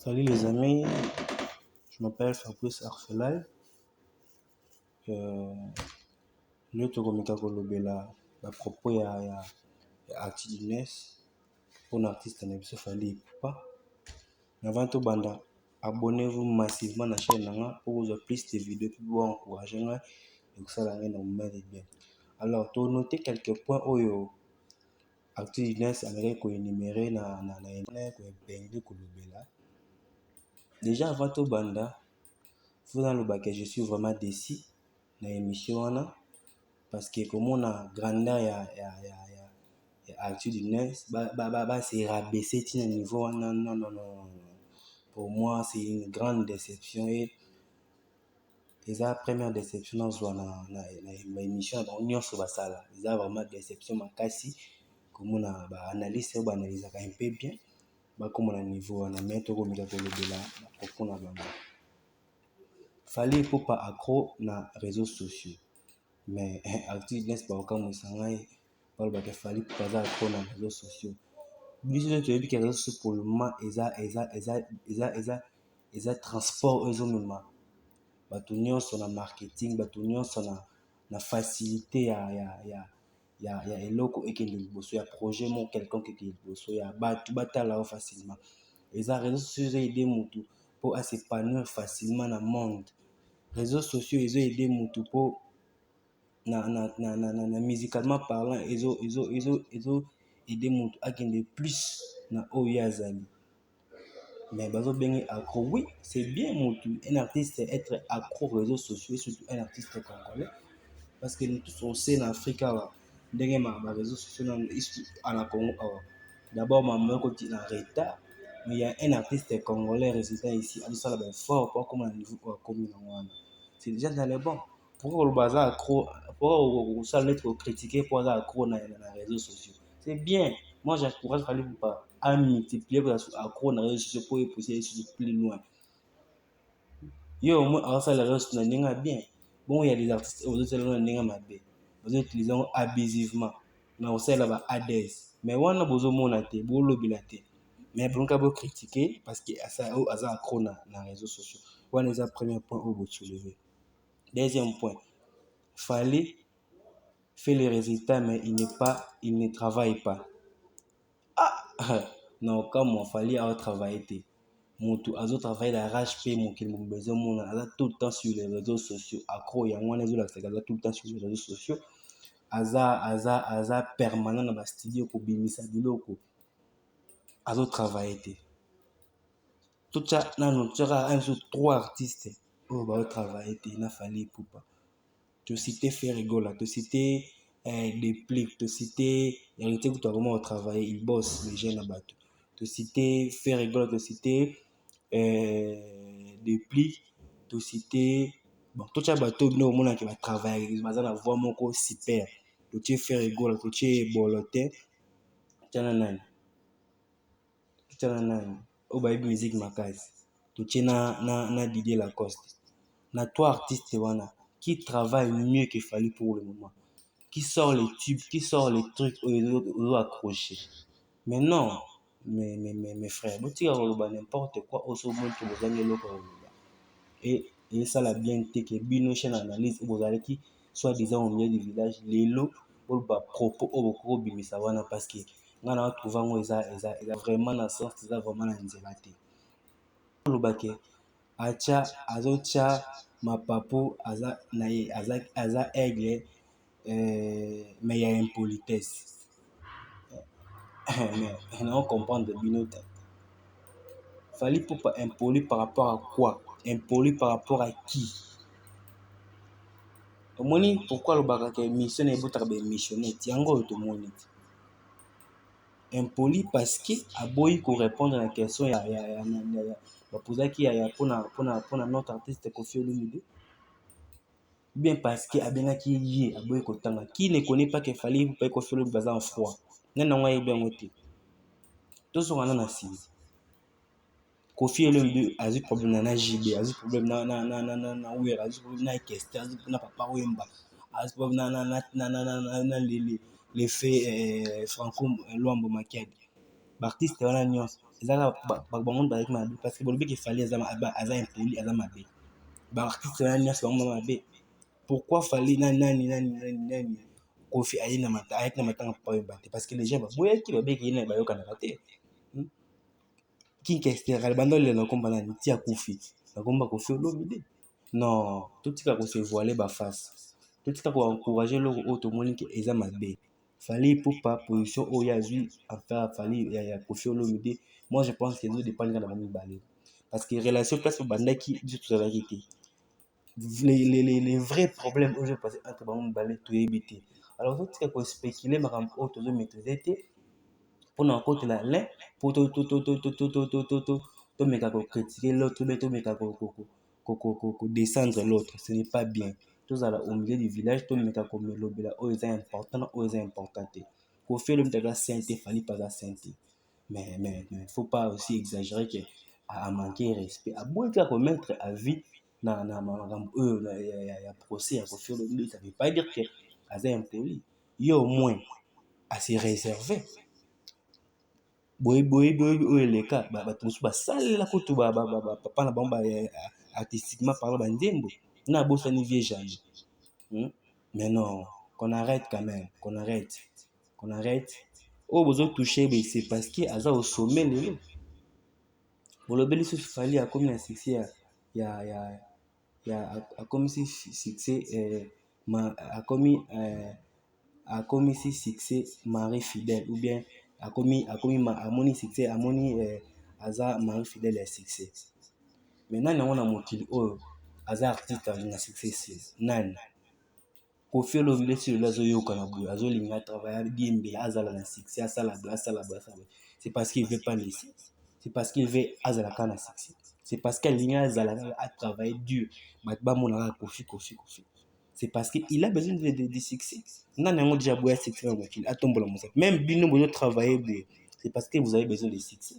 Salut les amis, je m'appelle Fabrice Arfelay. Nous tokomika kolobela à propos ya Actidines pour un artiste na biso Fally Ipupa. Avant tout banda, abonnez-vous massivement à la chaîne pour vous avoir plus de vidéos pour vous encourager et que ça l'année dans le moment bien. Alors, tu noter quelques points où Actidines américain ko énuméré na internet ko bengi kolobela. Déjà avant tout banda, faut dans le bac je suis vraiment déçu dans l'émission parce que comme on a grandeur ya Actidines c'est rabaissé à niveau non. Pour moi c'est une grande déception et la première déception dans l'émission on sur basala c'est vraiment déception makasi comme on a analyse on analyse un peu bien comme on a niveau on a mettre au milieu de l'obéla pour na bango. Fally Ipupa accro na réseaux sociaux mais Actidines pas comme sangai par le Fally Ipupa accro na réseaux sociaux biso tu veux que réseaux sociaux pour le moment eza transport ezomema bato nyonso na marketing bato nyonso na facilité ya eloko ekende liboso ya projet mo quelconque ekende liboso ya bato batala facilement eza réseaux sociaux eza aider mutu pour s'épanouir facilement dans le monde. Réseaux sociaux ils ont aidé mutu pour na musicalement parlant ils ont aidé mutu akende plus na oyazali mais bazo bengi accro. Oui, c'est bien mutu un artiste être accro aux réseaux sociaux et surtout un artiste congolais parce que nous tous on sait en Afrique ndenge ma réseaux sociaux en Congo d'abord ma côté en retard mais il y a un artiste congolais résident ici à ça là fort pour comme un niveau comme c'est déjà dans les bons. Pourquoi le bazar accro pourquoi ça l'être critiqué pour avoir accro dans les réseaux sociaux c'est bien. Moi j'encourage Fally Ipupa à multiplier accro dans les réseaux sociaux pour pousser plus loin. Yo au moins ça les réseaux sociaux n'enga bien. Bon il y a des artistes aux autres n'enga mabe. Vous utilisez abusivement. Na aussi là ADS. Mais wana bozo monate bolo bilate. Mais pour qu'on critiquer parce que ça a accro dans les réseaux sociaux. Wana c'est le premier point où vous soulevez. Deuxième point, Fally fait les résultats mais il ne travaille pas. Non, comme mon Fally a travaillé, mon travail d'arrache-pied, mon besoin, mon tout le temps sur les réseaux sociaux. Accro, il y a moins de tout le temps sur les réseaux sociaux. Aza permanent dans le studio pour bimisa biloko. Azo travailler. Tout ça, non, tu as un sur trois artistes. Oh, bah, travailler, na Fally Ipupa. Tu citais Ferrigola, tu citais des plics, tu citais hérité que tu as vraiment travaillé, il bosse les jeunes à bateau. Tu citais Ferrigola, tu citais des plics, tu citais bon, tout ça bateau, nous, on a qui va travailler, ils vont voir mon corps super. Tu sais Ferrigola, tu sais Bolotin, tu sais au bail musique makaz. Tu sais na Didier Lacoste. Na trois artistes qui travaillent mieux que Fally pour le moment, qui sort les tubes, qui sort les trucs où ils ont accroché. Mais non, mes frères, vous tirez n'importe quoi au sommet que vous avez le et ça l'a bien été que Bino chaîne analyse vous allez qui soit disant au milieu du village les lots pour le propos au gros bimisawana parce que on a trouvé ils a vraiment dans sens ils a vraiment dans nzelaté le baquet acha azocha mapapu aza aigle mais il y a impolitesse mais on comprend de Binote. Fally Ipupa impoli par rapport à quoi? Impoli par rapport à qui? Omoni pourquoi le bac mission est votre missionnaire tiango automoni impoli parce que aboyi ko répondre à la question ya poser qui ya pour notre artiste Koffi Olomide bien parce que abengaki ye aboyi kotanga qui ne connaît pas que Fally Ipupa Koffi Olomide baza en froid nena ngwa yebe ngote to so ngana na sisi Koffi Olomide a eu problème na JB a eu problème na Wera a eu problème na Kester a eu na Papa Wemba a eu problème na les faits Franco Luambo Makiadi l'artiste wana nyonso bango bazalaki mabe parce que bolobiki efali aza impoli aza mabe baartiste wana nyonso bango mabe. Pourquoi fallait nani Kofi ayaki na matanga mpo bayeba te parce que les gens baboyaki babeki ye na bayokanaka te. King Kester banda olela na komba nani tia Kofi na komba Kofi Olomide. Non, totika ko se voiler ba face, totika ko encourager loko oyo tomoni ke eza mabe. Fallait pour pas position oyo azwi affaire fallait ya Kofi Olomide. Moi je pense que nous dépendre na bango balé parce que relation place bandaki biso tozalaki te. Les vrais problèmes où je passé entre bango balé to yebité. Alors totika ko spéculer makambo oyo tozo maîtriser te pour na côté la lin pour to meka ko critiquer l'autre mais to meka ko descendre l'autre, ce n'est pas bien. Tous à la au milieu du village to meka ko melobela oyo eza important oyo eza important te. Ko faire le mtaga sainté fallait pas la sainté. Mais faut pas aussi exagérer que à manquer respect. À bon que mettre à vie na ya procès à faire le ça veut pas dire que asa impoli. Yo au moins à se réserver. Boy oyo eleka bato mosusu basalela kutu papa na bango artistiquement parlant banzembo na abosani vie jamais. Mais non, qu'on arrête quand même, qu'on arrête. Oh bozo touché c'est parce que aza au sommet lelo bolobeli susu fali akomi na succès akomi si succès akomi si succès mari fidèle ou bien amoni succès amoni aza mari fidèle ya succès. Mais nani yango na mokili oyo aza artiste na succès nani Kofi Olomide si lelo azoyoka na boye azolinga travailler bien mbela azala na succès asala boye. C'est parce qu'il veut pas laisser, c'est parce qu'il veut azala ka na succès, c'est parce qu'il a travaillé dur ba mona Kofi. C'est parce qu'il a besoin de succès. Nani yango déjà boya succès na mokili atombola mosa même bino bozo travailler boye, c'est parce que vous avez besoin de succès.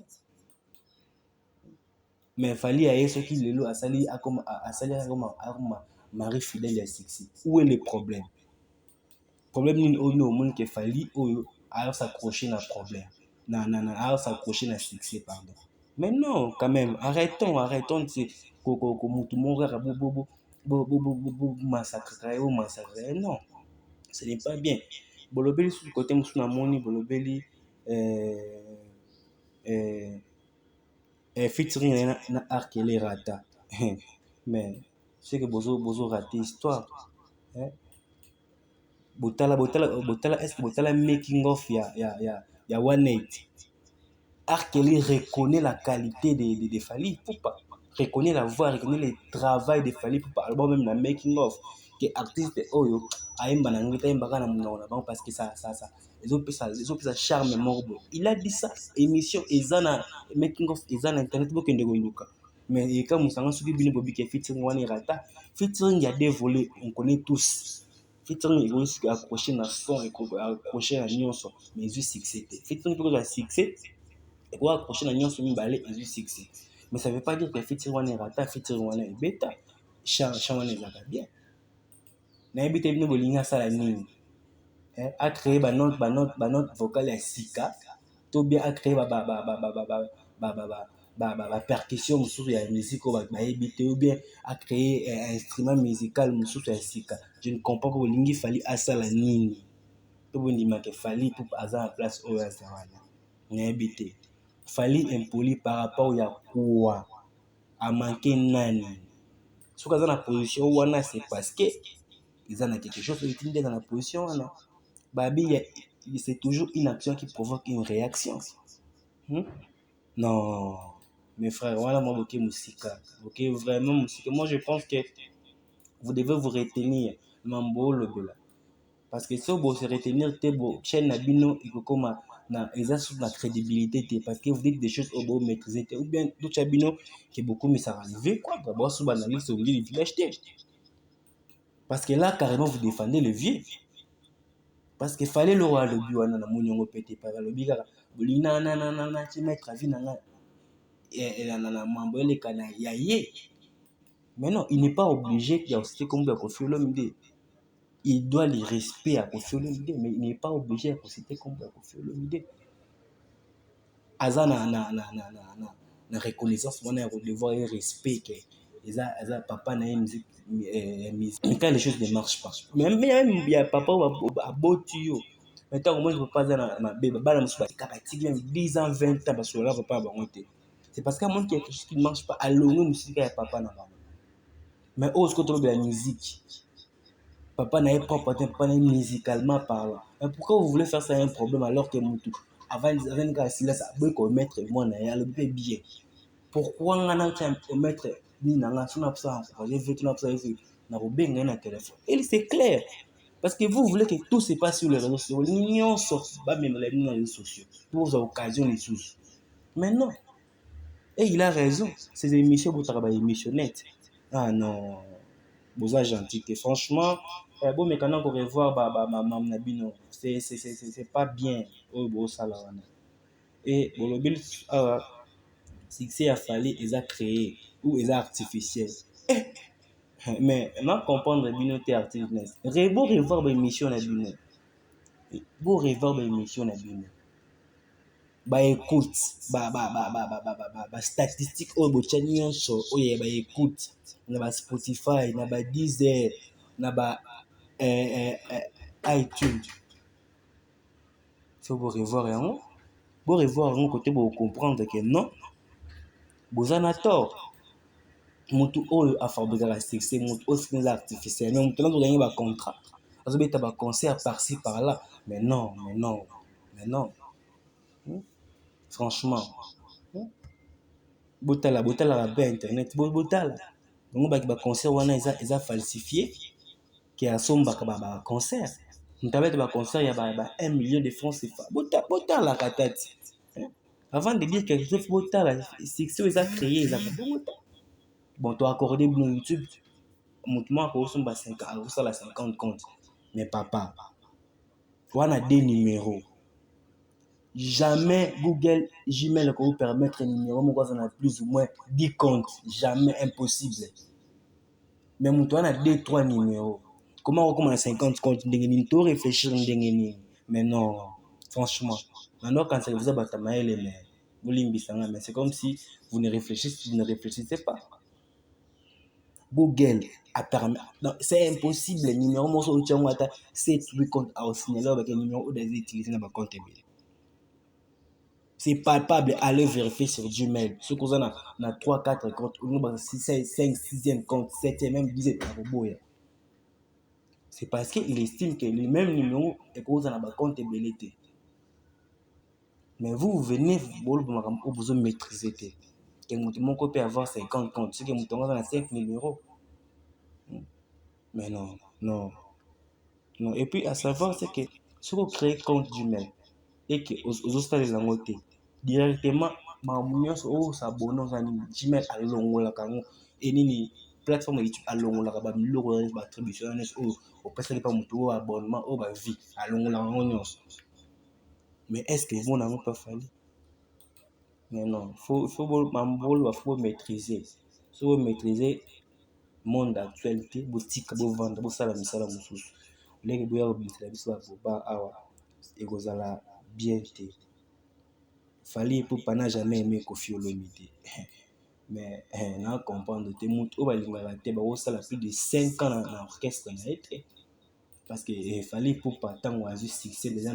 Mais fallait aye soki lelo asali akoma mari fidèle à succès. Où est le problème? Problème nini oyo omoni ke fali oyo à s'accrocher na problème. À s'accrocher na succès pardon. Mais non, quand même, arrêtons de mutu mongara massacrer. Non, ce n'est pas bien. Bolobeli sur le côté musuna moni bolobeli featuring na Arkele Rata. Mais c'est que bozo raté histoire. Botala est-ce que botala making of ya 180. Arkele reconnaît la qualité de Fally Ipupa, reconnaît la voix, reconnaît le travail de Fally Ipupa, alors même la making of que artiste oyo aimba na ngita aimba kana munoko na bango parce que ça ils ont ça charme morbo. Il a dit ça émission ezana making of ezana internet bokende koluka. Mais et quand musanga soki bino bobi ke featuring wana rata featuring ya deux volets on connaît tous. Featuring il faut accrocher na son accrocher na nyonso mais du succès. Featuring pour la succès et pour accrocher na nyonso mibale et du succès. Mais ça veut pas dire que featuring wana rata featuring wana beta chant wana ezaka bien. Na ebite bino bolinga sala nini a créer ba note vocale ya sika to bien a créer ba percussion mususu ya musique oyo bayebi te ou bien a créer un instrument musical mususu ya sika. Je ne comprends pas bolingi Fally asala nini to bondima ke Fally pour aza en place oyo asa wana nayebi te. Fally impoli par rapport ya quoi a manqué nani soki aza na position wana c'est parce que ils ont quelque chose qui est dans la position wana babi c'est toujours une action qui provoque une réaction. Non mes frères voilà moi ok musika ok vraiment musika. Moi je pense que vous devez vous retenir mambo lobela parce que si vous se retenir te bo chaîne na bino ikokoma na exercice la crédibilité parce que vous dites des choses au beau maîtriser ou bien tout chabino qui beaucoup mais ça arrive quoi d'abord sous banaliste au milieu du village parce que là carrément vous défendez le vieux parce qu'il fallait le roi le buana na munyongo pété par le bigara bolina na ti mettre vie na na mambo ele kana yaye. Mais non, il n'est pas obligé qu'il y a aussi comme à Kofi Olomide. Il doit le respect à Kofi Olomide mais il n'est pas obligé à citer comme à Kofi Olomide. aza na reconnaissance wana ya devoir et respect que eza papa na ye musique. Mais quand les choses ne marchent pas, même il y a papa aboti yo, mais tant que moi je peux pas aza na mabe bana mosusu batika batiki même 10 ans 20 ans basolola papa na bango te. C'est parce qu'à moins qu'il y a quelque chose qui ne marche pas alongo musique ya papa na bango. Mais oyo sikoyo tolobela musique papa n'a pas papa n'a musicalement parlant. Mais pourquoi vous voulez faire ça un problème alors que Moutou, avant de se laisser commettre moi, il est bien. Pourquoi on a mettre Nina sur la ça, j'ai vu tout ça, n'a pas bien un téléphone. Et c'est clair. Parce que vous voulez que tout se passe sur les réseaux sociaux. L'union sort, pas même les réseaux sociaux. Pour vos occasions les sous. Mais non. Et il a raison. Ces émissions, vous travaillez émissionnettes. Ah non. Vous êtes gentil. Franchement, bon, mais quand on revoir Nabino, c'est pas bien. Et bon, le but, succès a fallu, ils ont créé ou ils ont artificiel. Mais on comprendre Nabino t'es artiste. Rebo revoir l'émission Nabino. Beau revoir l'émission Nabino. Bah écoute, statistique oh bocha nyonso oye ba écoute na ba Spotify na ba Deezer na ba iTunes. Faut vous revoir yango. Vous revoir yango côté pour comprendre que non. Vous en avez tort. Mutu oyo a fabriqué la succès, mutu oyo c'est artificiel. Mais mutu là vous gagnez ba contrat. Vous avez ba concert par-ci par-là. Mais non. Franchement. Botala la ba internet botala. Donc ba concert wana eza falsifié qui a somba ba concert. N'tabete ba concert ya ba 1 million de francs CFA. Botala katati. Avant de dire quelque chose botala succès eza créé eza bon tu accordé bon YouTube mutumo ko somba 50 ça la 50 compte. Mais papa wana deux numéros. Jamais Google Gmail peut vous permettre un numéro, mais on a plus ou moins 10 comptes. Jamais impossible. Mais on a 2-3 numéros. Comment on commence 50 comptes? Tu dois réfléchir. Mais non, franchement. Maintenant, quand vous avez mais c'est comme si vous ne réfléchissez pas. Google a permis. C'est impossible. Le numéro, c'est 8 comptes à signaler avec un numéro où vous utilisez dans votre compte. C'est palpable, allez vérifier sur Gmail. Ce qu'on a 3-4 comptes, 5, 6e compte, 7e, même 10e. C'est parce qu'il estime que le même numéro est qu'on a un compte belité. Mais vous venez, vous maîtriser. Et mon peut avoir 50 comptes, ce qui est a 5 numéros. Mais non. Et puis, à savoir, c'est que si vous créez compte Gmail et que vous installez la montée, directement mamunyoso o s'abonner à Gmail alongola kango et nini plateforme YouTube alongola ba miloko ya ba attribution o pesa pas mutu abonnement o ba vie alongola kango nyonso. Mais est-ce que vous n'avez pas fallu? Mais non, faut maîtriser. Si vous maîtriser monde actualité, boutique bo vendre bo sala misala mususu. Leki boya obisela biso ba awa ekozala bien te. Fali Ipupa n'a jamais aimé Koffi Olomide. Mais on comprendre que ça a plus de 5 ans dans l'orchestre. Parce que Fali Ipupa tant qu'on a vu succès déjà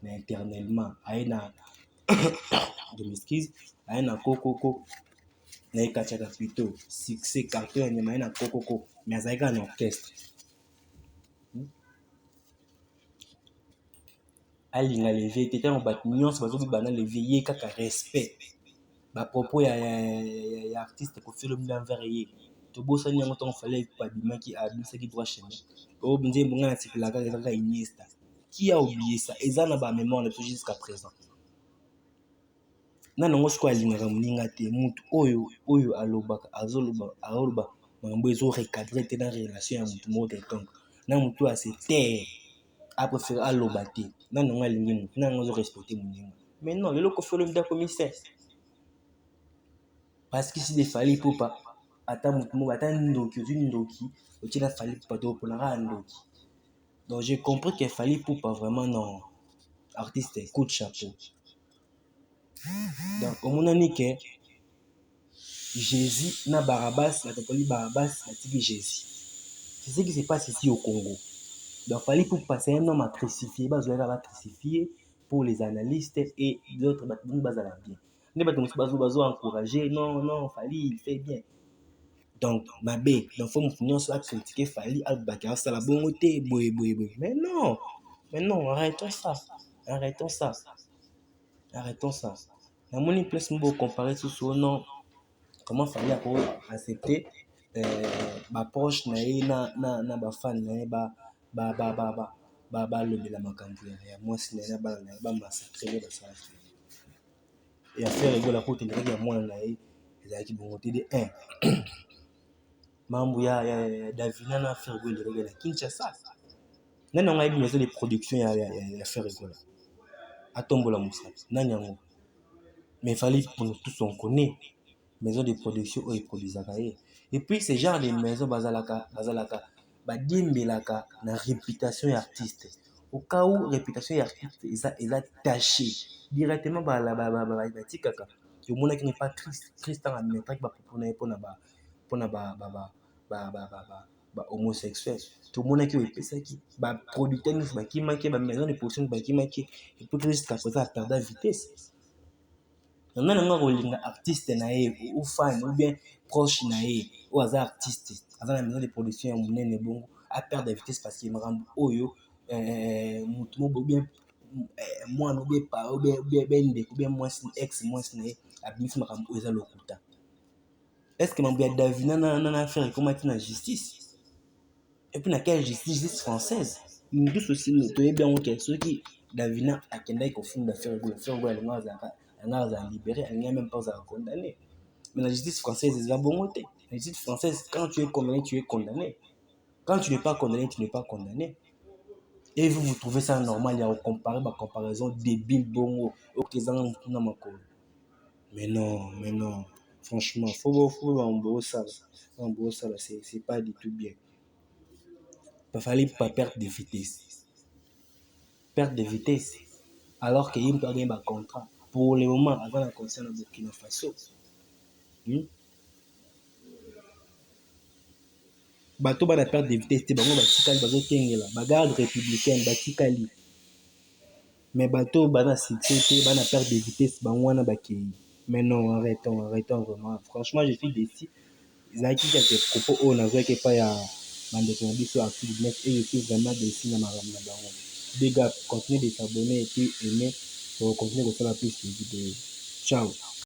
éternellement. Je m'excuse. Aïna Kokoko. Na Kachaka plutôt. Succès carton Aïna Kokoko. Mais ça a un orchestre. Alinga levé. T'étais en bâtiment. C'est parce que tu levé. Kaka respect. Ba propos ya artiste Koffi Olomide envers ye to bosa nyango to fallait pas bimaki a bisa ki droit chemin o binze mbonga na tipela ka ezaka Iniesta qui a oublié ça ezana ba mémoire de jusqu'à présent na nango siko alingaka moninga te mutu oyo alobaka azoloba mambo ezo recadrer te na relation ya mutu mo quelconque na mutu a se taire a préféré aloba te na nango alingi mutu na nango zo respecter moninga mais non lelo Koffi Olomide commissaire. Parce que si des Fali Ipupa, attends Ndoki, tu n'as Fali Ipupa pour Ndoki. Donc j'ai compris que Fali Ipupa vraiment non. Artiste, coup de chapeau. Donc omonani ke Jésus na Barabbas, la topoli Barabbas, la tiki Jésus. C'est ce qui se passe ici au Congo. Donc, il fallait pour passer un homme à crucifier, bah, va crucifier pour les analystes et d'autres, bah, ça va bien. Les bateaux encouragé, non, non, fallait, il fait bien. Donc, ma bé, donc, faut me finir sur la critiquer, fallait, ça la bonne côté, boy. Mais non, arrêtons ça. Arrêtons ça. La monnaie place, nous, comparer tout ce nom. Comment fallait accepter ma proche na bafan na ye balobela makambo ya mwasi na ye na bana na ye bamassacre nde basala e affaire egola po tendelaki ya mwana na ye ezalaki bongo te de 1 mambo ya davina na affaire egola elobaki na Kinshasa nani yango ayebi maison de production ya affaire egola atombola mosala nani yango mais fallait pour nous tous on connaît maison de production oyo eproduisaka ye et puis ce genre de maison bazalaka badiembelaka na réputation ya artiste au cas où réputation ya artiste eza taché directement batikaka omonaki ne pas Christ ntango ametaki bapopo na ye mpona bahomosexuel tomonaki oyo epesaki baproducteur nyonso bakimaki bamaison de production bakimaki epuis Christ kapoza aperda vitesse nani yango akolinga artiste na ye ou fan ou bien proche na ye oyo aza artiste aza na maison de production ya monene bongo aperdre vitesse parce que makambo oyo motu mo bien mwana obe ndeko obe mwasi ex mwasi na ye abimisi makambo oyo eza lokuta est-ce que mambo ya davina na affaire ekomaki na justice et puis na quelle justice française nous tous aussi toyebi yango ke soki davina akendaki kofunda affaire egola alinga azala libéré alinga même pas azala condamné mais la justice française eza bongo te la justice française quand tu es condamné tu es condamné quand tu n'es pas condamné tu n'es pas condamné et vous trouvez ça normal il y a comparer ma comparaison débile bongo okezanga mutuna makolo mais non franchement faut ça c'est pas du tout bien il fallait pas perdre de vitesse alors que il doit gagner un contrat pour le moment avant la concert de Burkina Faso bato bana perdre de vitesse te bango batikali bazokengela bagarde républicaine batikali mais bato bana succès te bana perdre de vitesse bango wana bakei mais non arrêtons vraiment franchement je suis déçu ezalaki kaka propos oyo nazwaki epai ya bandeko na biso Afrique du Nord et je suis vraiment déçu na makambo na bango big up continuez de s'abonner et puis aimer pour continuer kosala plus de vidéos ciao